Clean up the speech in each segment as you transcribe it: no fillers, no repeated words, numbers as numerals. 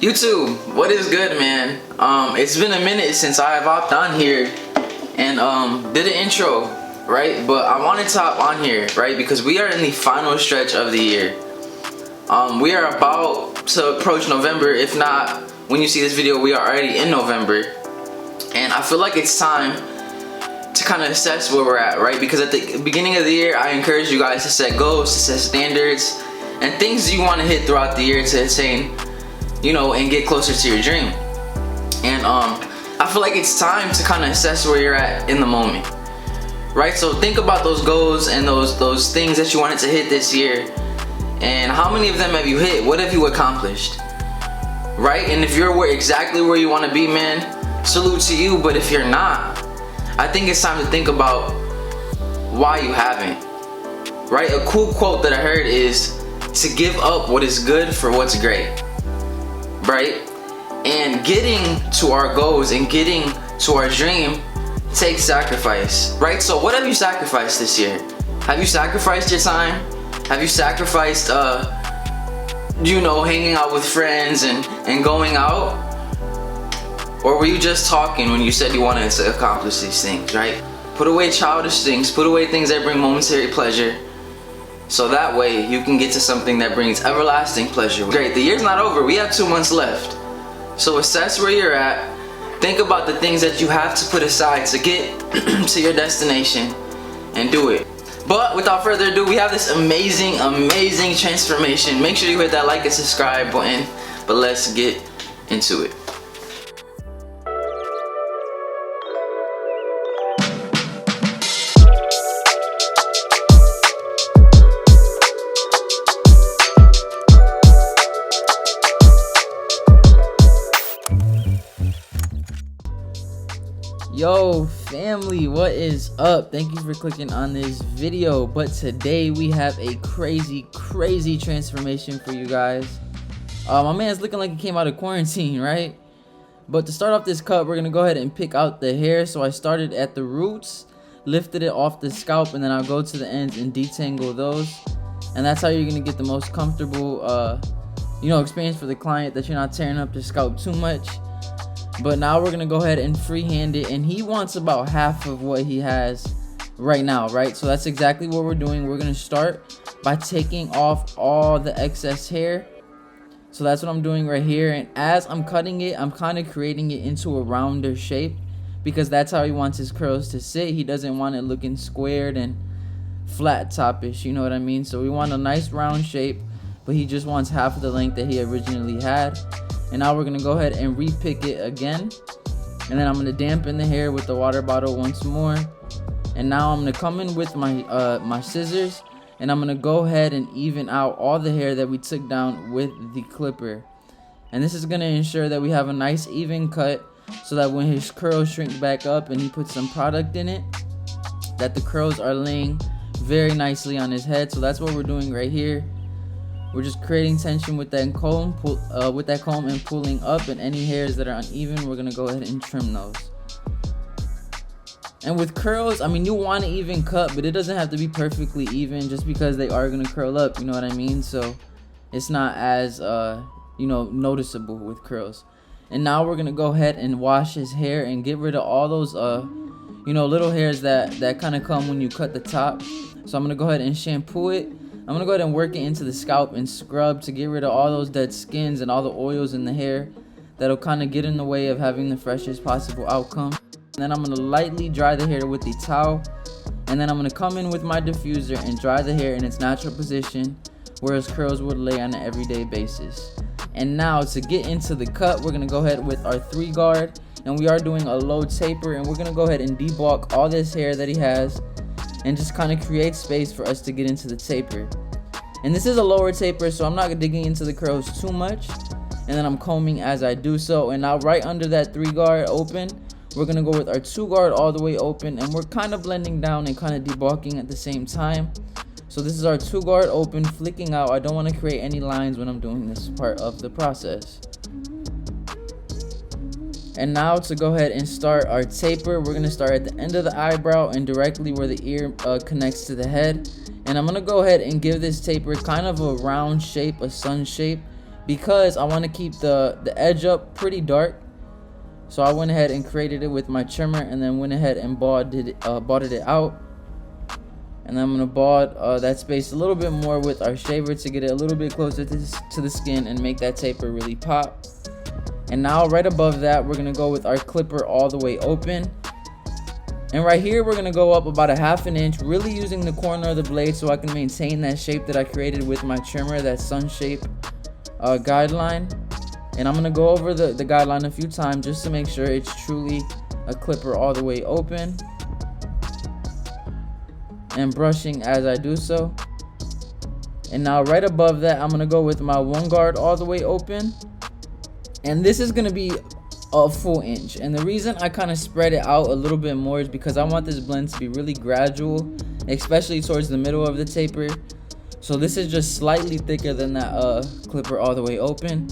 YouTube, what is good, man? It's been a minute since I have hopped on here and did an intro, right? But I wanted to hop on here, right? Because we are in the final stretch of the year. We are about to approach November. If not, when you see this video, we are already in November. And I feel like it's time to kind of assess where we're at, right? Because at the beginning of the year, I encourage you guys to set goals, to set standards, and things you want to hit throughout the year to attain, you know, and get closer to your dream. And I feel like it's time to kind of assess where you're at in the moment, right? So think about those goals and those things that you wanted to hit this year, and how many of them have you hit? What have you accomplished, right? And if you're exactly where you want to be, man, salute to you. But if you're not, I think it's time to think about why you haven't, right? A cool quote that I heard is to give up what is good for what's great, right? And getting to our goals and getting to our dream takes sacrifice, right? So what have you sacrificed this year? Have you sacrificed your time? Have you sacrificed, you know, hanging out with friends and going out? Or were you just talking when you said you wanted to accomplish these things, right? Put away childish things, put away things that bring momentary pleasure, so that way you can get to something that brings everlasting pleasure. Great, the year's not over, we have 2 months left. So assess where you're at, think about the things that you have to put aside to get to your destination, and do it. But without further ado, we have this amazing transformation. Make sure you hit that like and subscribe button, but let's get into it. Yo family, what is up? Thank you for clicking on this video. But today we have a crazy transformation for you guys. My man's looking like he came out of quarantine, right? But to start off this cut, we're gonna go ahead and pick out the hair. So I started at the roots, lifted it off the scalp, and then I'll go to the ends and detangle those. And that's how you're gonna get the most comfortable experience for the client, that you're not tearing up the scalp too much. But now we're gonna go ahead and freehand it, and he wants about half of what he has right now, right? So that's exactly what we're doing. We're gonna start by taking off all the excess hair. So that's what I'm doing right here, and as I'm cutting it, I'm kind of creating it into a rounder shape, because that's how he wants his curls to sit. He doesn't want it looking squared and flat topish, you know what I mean? So we want a nice round shape, but he just wants half of the length that he originally had. And now we're gonna go ahead and repick it again, and then I'm gonna dampen the hair with the water bottle once more. And now I'm gonna come in with my my scissors, and I'm gonna go ahead and even out all the hair that we took down with the clipper. And this is gonna ensure that we have a nice even cut, so that when his curls shrink back up and he puts some product in it, that the curls are laying very nicely on his head. So that's what we're doing right here. We're just creating tension with that comb, and pulling up, and any hairs that are uneven, we're gonna go ahead and trim those. And with curls, I mean, you want an even cut, but it doesn't have to be perfectly even, just because they are gonna curl up, you know what I mean? So it's not as noticeable with curls. And now we're gonna go ahead and wash his hair and get rid of all those little hairs that kind of come when you cut the top. So I'm gonna go ahead and shampoo it. I'm gonna go ahead and work it into the scalp and scrub to get rid of all those dead skins and all the oils in the hair that'll kind of get in the way of having the freshest possible outcome. And then I'm gonna lightly dry the hair with the towel, and then I'm gonna come in with my diffuser and dry the hair in its natural position, where his curls would lay on an everyday basis. And now to get into the cut, we're gonna go ahead with our 3 guard, and we are doing a low taper, and we're gonna go ahead and debulk all this hair that he has, and just kind of create space for us to get into the taper. And this is a lower taper, so I'm not digging into the curls too much, and then I'm combing as I do so. And now right under that 3 guard open, we're gonna go with our 2 guard all the way open, and we're kind of blending down and kind of debulking at the same time. So this is our 2 guard open, flicking out. I don't want to create any lines when I'm doing this part of the process. And now to go ahead and start our taper, we're gonna start at the end of the eyebrow and directly where the ear connects to the head. And I'm gonna go ahead and give this taper kind of a round shape, a sun shape, because I want to keep the edge up pretty dark. So I went ahead and created it with my trimmer, and then went ahead and balded it out. And I'm gonna bald that space a little bit more with our shaver to get it a little bit closer to the skin and make that taper really pop. And now right above that, we're gonna go with our clipper all the way open. And right here, we're gonna go up about a ½ inch, really using the corner of the blade so I can maintain that shape that I created with my trimmer, that sun shape guideline. And I'm gonna go over the guideline a few times just to make sure it's truly a clipper all the way open, and brushing as I do so. And now right above that, I'm gonna go with my 1 guard all the way open, and this is gonna be a full inch. And the reason I kind of spread it out a little bit more is because I want this blend to be really gradual, especially towards the middle of the taper. So this is just slightly thicker than that clipper all the way open.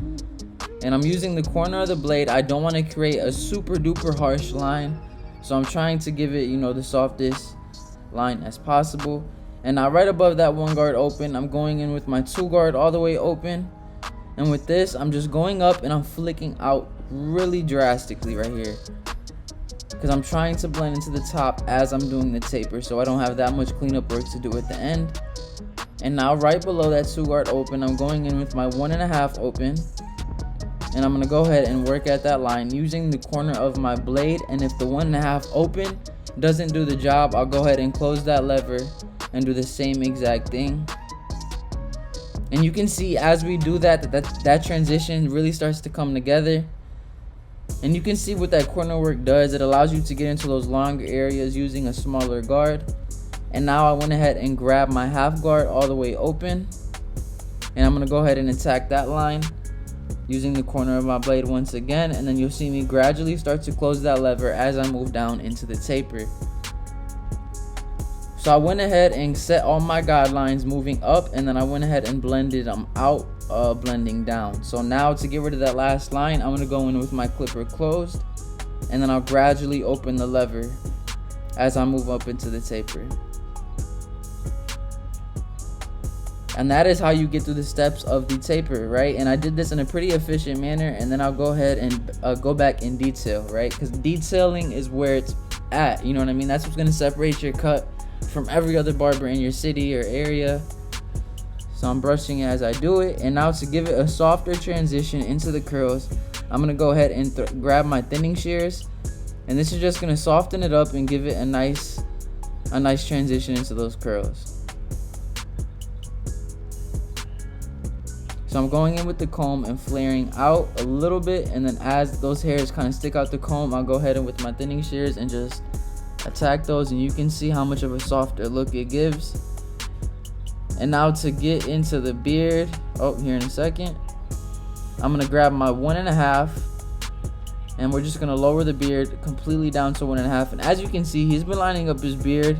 And I'm using the corner of the blade. I don't want to create a super duper harsh line, so I'm trying to give it, you know, the softest line as possible. And now right above that 1 guard open, I'm going in with my 2 guard all the way open. And with this, I'm just going up and I'm flicking out really drastically right here, because I'm trying to blend into the top as I'm doing the taper, so I don't have that much cleanup work to do at the end. And now right below that 2 guard open, I'm going in with my 1.5 open, and I'm gonna go ahead and work at that line using the corner of my blade. And if the 1.5 open doesn't do the job, I'll go ahead and close that lever and do the same exact thing. And you can see as we do that transition really starts to come together. And you can see what that corner work does. It allows you to get into those longer areas using a smaller guard. And now I went ahead and grabbed my 1/2 guard all the way open, and I'm gonna go ahead and attack that line using the corner of my blade once again. And then you'll see me gradually start to close that lever as I move down into the taper. So I went ahead and set all my guidelines moving up, and then I went ahead and blended them out, blending down. So now to get rid of that last line, I'm gonna go in with my clipper closed, and then I'll gradually open the lever as I move up into the taper. And that is how you get through the steps of the taper, right? And I did this in a pretty efficient manner, and then I'll go ahead and go back in detail, right? Because detailing is where it's at, you know what I mean? That's what's gonna separate your cut from every other barber in your city or area. So I'm brushing as I do it. And now to give it a softer transition into the curls, I'm gonna go ahead and grab my thinning shears, and this is just gonna soften it up and give it a nice transition into those curls. So I'm going in with the comb and flaring out a little bit, and then as those hairs kind of stick out the comb, I'll go ahead and with my thinning shears and just attack those, and you can see how much of a softer look it gives. And now to get into the beard, here in a second, I'm gonna grab my 1.5, and we're just gonna lower the beard completely down to 1.5. And as you can see, he's been lining up his beard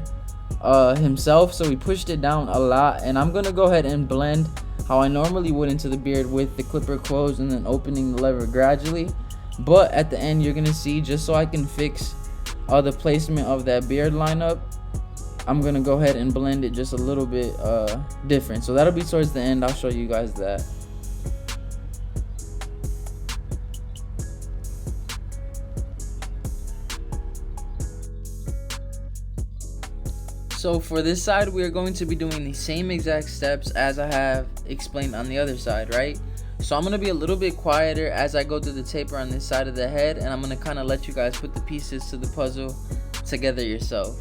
himself, so he pushed it down a lot. And I'm gonna go ahead and blend how I normally would into the beard with the clipper closed and then opening the lever gradually. But at the end, you're gonna see, just so I can fix the placement of that beard lineup, I'm gonna go ahead and blend it just a little bit different. So that'll be towards the end. I'll show you guys that. So for this side, we are going to be doing the same exact steps as I have explained on the other side, right? So I'm going to be a little bit quieter as I go through the taper on this side of the head, and I'm going to kind of let you guys put the pieces to the puzzle together yourself.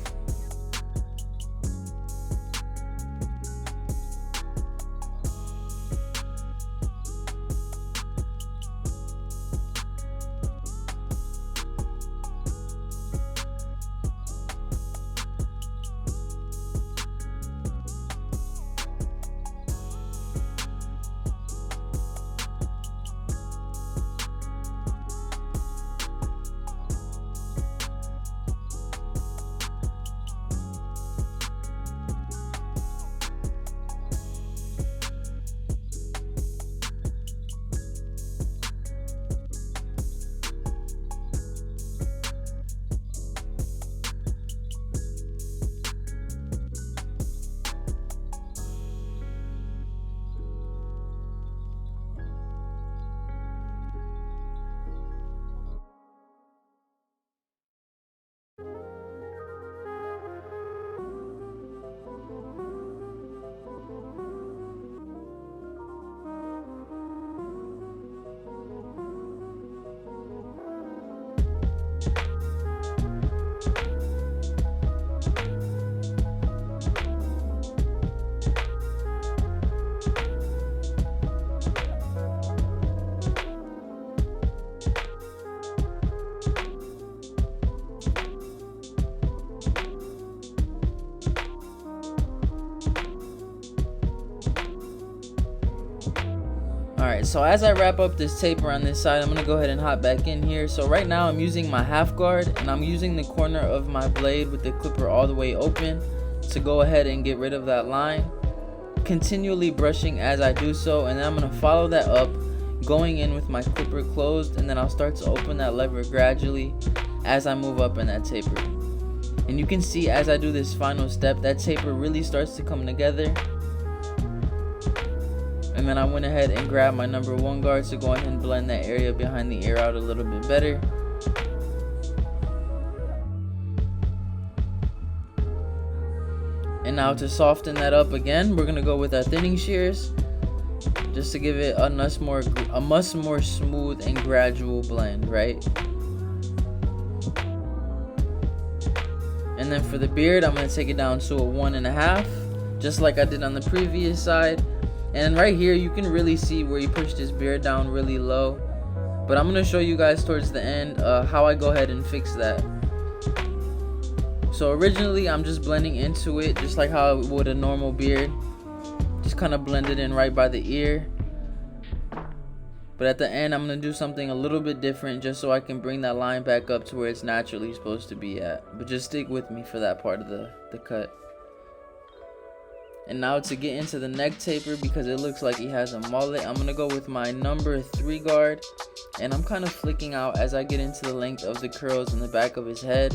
Alright, so as I wrap up this taper on this side, I'm going to go ahead and hop back in here. So right now I'm using my half guard, and I'm using the corner of my blade with the clipper all the way open to go ahead and get rid of that line. Continually brushing as I do so, and then I'm going to follow that up, going in with my clipper closed, and then I'll start to open that lever gradually as I move up in that taper. And you can see as I do this final step, that taper really starts to come together. And then I went ahead and grabbed my number 1 guard to go ahead and blend that area behind the ear out a little bit better. And now to soften that up again, we're going to go with our thinning shears just to give it a much more smooth and gradual blend, right? And then for the beard, I'm going to take it down to a 1.5, just like I did on the previous side. And right here, you can really see where he pushed his beard down really low. But I'm going to show you guys towards the end how I go ahead and fix that. So originally, I'm just blending into it just like how I would a normal beard. Just kind of blend it in right by the ear. But at the end, I'm going to do something a little bit different just so I can bring that line back up to where it's naturally supposed to be at. But just stick with me for that part of the cut. And now to get into the neck taper, because it looks like he has a mullet, I'm going to go with my number 3 guard. And I'm kind of flicking out as I get into the length of the curls in the back of his head.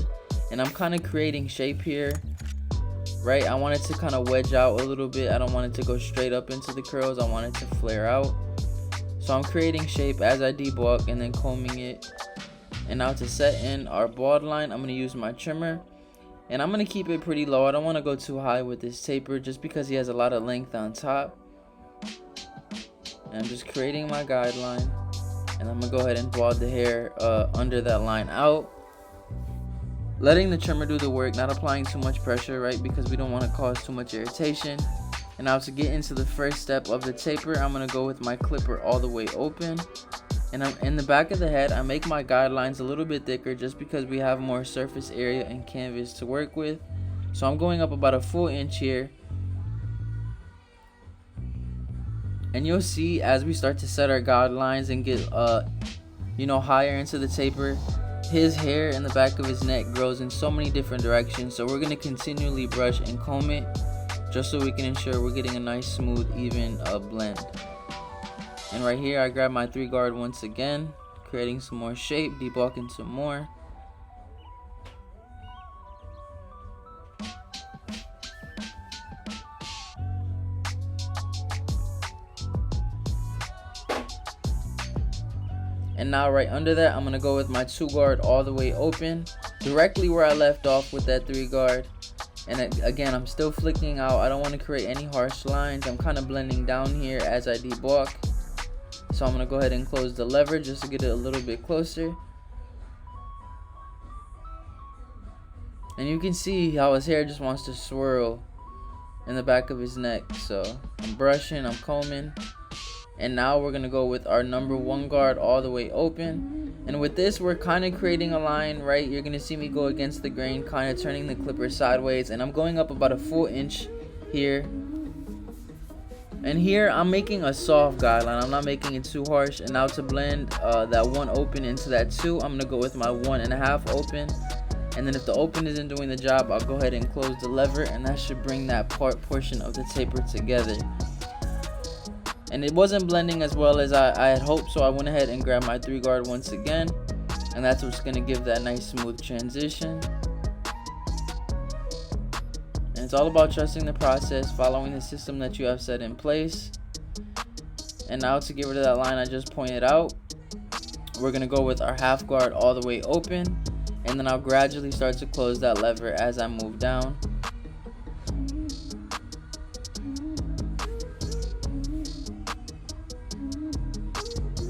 And I'm kind of creating shape here, right? I want it to kind of wedge out a little bit. I don't want it to go straight up into the curls. I want it to flare out. So I'm creating shape as I debulk and then combing it. And now to set in our bald line, I'm going to use my trimmer. And I'm going to keep it pretty low. I don't want to go too high with this taper just because he has a lot of length on top. And I'm just creating my guideline. And I'm going to go ahead and bald the hair under that line out. Letting the trimmer do the work, not applying too much pressure, right? Because we don't want to cause too much irritation. And now to get into the first step of the taper, I'm going to go with my clipper all the way open. And I'm in the back of the head, I make my guidelines a little bit thicker just because we have more surface area and canvas to work with. So I'm going up about a full inch here. And you'll see as we start to set our guidelines and get higher into the taper, his hair in the back of his neck grows in so many different directions. So we're going to continually brush and comb it just so we can ensure we're getting a nice smooth even blend. And right here, I grab my 3 guard once again, creating some more shape, debulking some more. And now right under that, I'm going to go with my 2 guard all the way open, directly where I left off with that 3 guard. And again, I'm still flicking out. I don't want to create any harsh lines. I'm kind of blending down here as I debulk. So I'm going to go ahead and close the lever just to get it a little bit closer. And you can see how his hair just wants to swirl in the back of his neck. So I'm brushing, I'm combing. And now we're going to go with our number 1 guard all the way open. And with this, we're kind of creating a line, right? You're going to see me go against the grain, kind of turning the clipper sideways. And I'm going up about a full inch here. And here I'm making a soft guideline. I'm not making it too harsh. And now to blend that 1 open into that 2, I'm going to go with my 1.5 open. And then if the open isn't doing the job, I'll go ahead and close the lever, and that should bring that portion of the taper together. And it wasn't blending as well as I had hoped, so I went ahead and grabbed my 3 guard once again. And that's what's going to give that nice smooth transition. And it's all about trusting the process, following the system that you have set in place. And now to get rid of that line I just pointed out, we're going to go with our half guard all the way open. And then I'll gradually start to close that lever as I move down.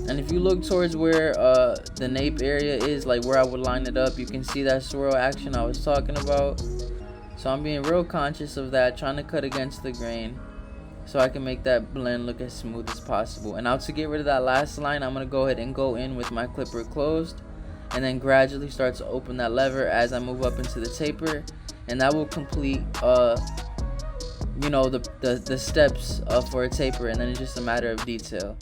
And if you look towards where the nape area is, like where I would line it up, you can see that swirl action I was talking about. So I'm being real conscious of that, trying to cut against the grain so I can make that blend look as smooth as possible. And now to get rid of that last line, I'm going to go ahead and go in with my clipper closed. And then gradually start to open that lever as I move up into the taper. And that will complete, the steps for a taper. And then it's just a matter of detail.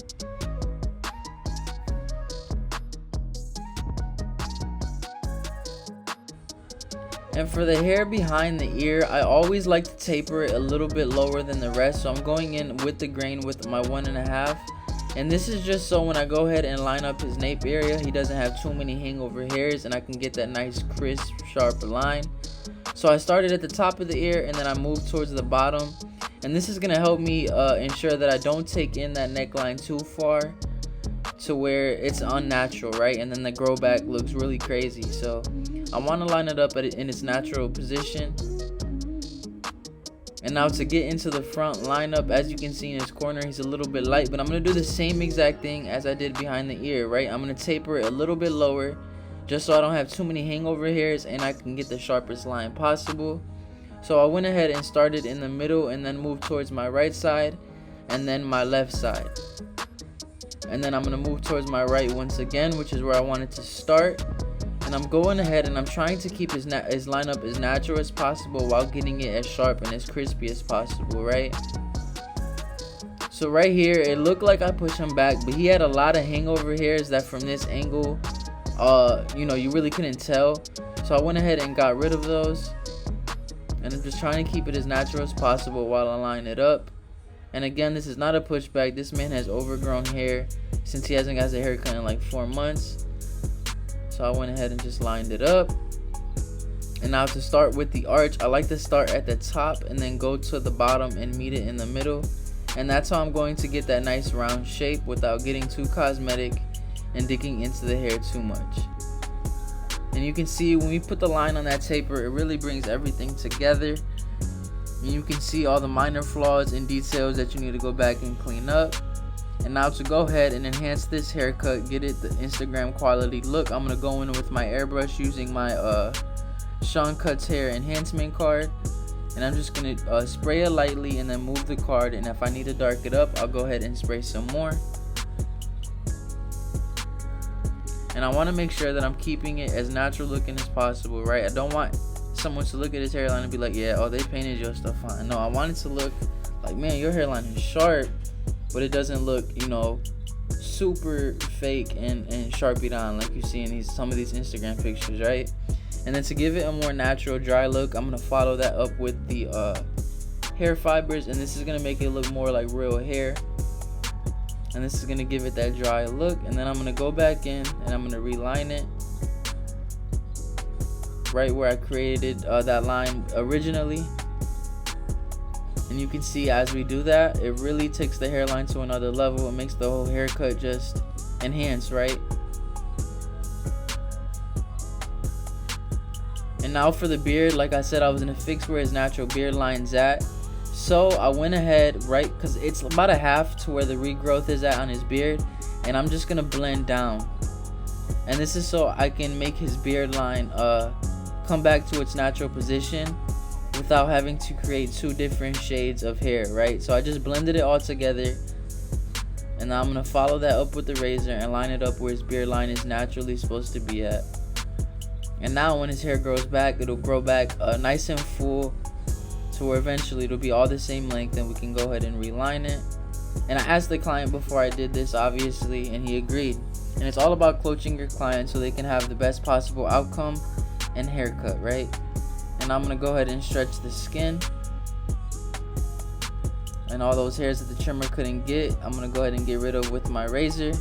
And for the hair behind the ear, I always like to taper it a little bit lower than the rest. So I'm going in with the grain with my 1.5. And this is just so when I go ahead and line up his nape area, he doesn't have too many hangover hairs and I can get that nice crisp, sharp line. So I started at the top of the ear and then I moved towards the bottom. And this is going to help me ensure that I don't take in that neckline too far to where it's unnatural, right? And then the grow back looks really crazy. So I want to line it up in its natural position. And now to get into the front lineup, as you can see in his corner, he's a little bit light, but I'm going to do the same exact thing as I did behind the ear, right? I'm going to taper it a little bit lower just so I don't have too many hangover hairs and I can get the sharpest line possible. So I went ahead and started in the middle and then moved towards my right side and then my left side. And then I'm going to move towards my right once again, which is where I wanted to start. And I'm going ahead and I'm trying to keep his lineup as natural as possible while getting it as sharp and as crispy as possible, right? So right here, it looked like I pushed him back, but he had a lot of hangover hairs that from this angle, you know, you really couldn't tell. So I went ahead and got rid of those. And I'm just trying to keep it as natural as possible while I line it up. And again, this is not a pushback. This man has overgrown hair since he hasn't got his haircut in like 4 months. So I went ahead and just lined it up. And now to start with the arch, I like to start at the top and then go to the bottom and meet it in the middle. And that's how I'm going to get that nice round shape without getting too cosmetic and digging into the hair too much. And you can see when we put the line on that taper, it really brings everything together. And you can see all the minor flaws and details that you need to go back and clean up. And now to go ahead and enhance this haircut, get it the Instagram quality look, I'm going to go in with my airbrush using my Sean Cuts Hair Enhancement card. And I'm just going to spray it lightly and then move the card. And if I need to dark it up, I'll go ahead and spray some more. And I want to make sure that I'm keeping it as natural looking as possible, right? I don't want someone to look at his hairline and be like, yeah, oh, they painted your stuff on. No, I want it to look like, man, your hairline is sharp, but it doesn't look, you know, super fake and sharpied on like you see in some of these Instagram pictures, right? And then to give it a more natural dry look, I'm going to follow that up with the hair fibers, and this is going to make it look more like real hair. And this is going to give it that dry look. And then I'm going to go back in and I'm going to reline it right where I created that line originally. And you can see as we do that, it really takes the hairline to another level. It makes the whole haircut just enhance, right? And now for the beard, like I said, I was going to fix where his natural beard line's at. So I went ahead, right, because it's about a half to where the regrowth is at on his beard. And I'm just going to blend down. And this is so I can make his beard line come back to its natural position without having to create 2 different shades of hair, right? So I just blended it all together. And now I'm going to follow that up with the razor and line it up where his beard line is naturally supposed to be at. And now when his hair grows back, it'll grow back nice and full to where eventually it'll be all the same length and we can go ahead and reline it. And I asked the client before I did this, obviously, and he agreed. And it's all about coaching your client so they can have the best possible outcome and haircut, right? And I'm going to go ahead and stretch the skin. And all those hairs that the trimmer couldn't get, I'm going to go ahead and get rid of with my razor.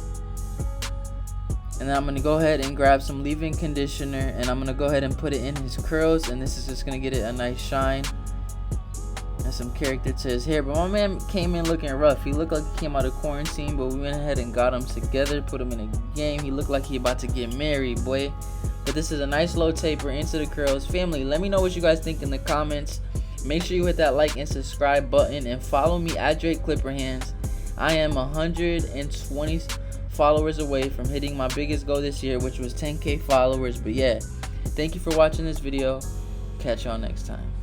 And then I'm going to go ahead and grab some leave-in conditioner and I'm going to go ahead and put it in his curls. And this is just going to get it a nice shine and some character to his hair. But my man came in looking rough. He looked like he came out of quarantine, but we went ahead and got him together, put him in a game. He looked like he about to get married, boy. But this is a nice low taper into the curls. Family, let me know what you guys think in the comments. Make sure you hit that like and subscribe button and follow me at Drake Clipperhands. I am 120 followers away from hitting my biggest goal this year, which was 10K followers. But yeah, thank you for watching this video. Catch y'all next time.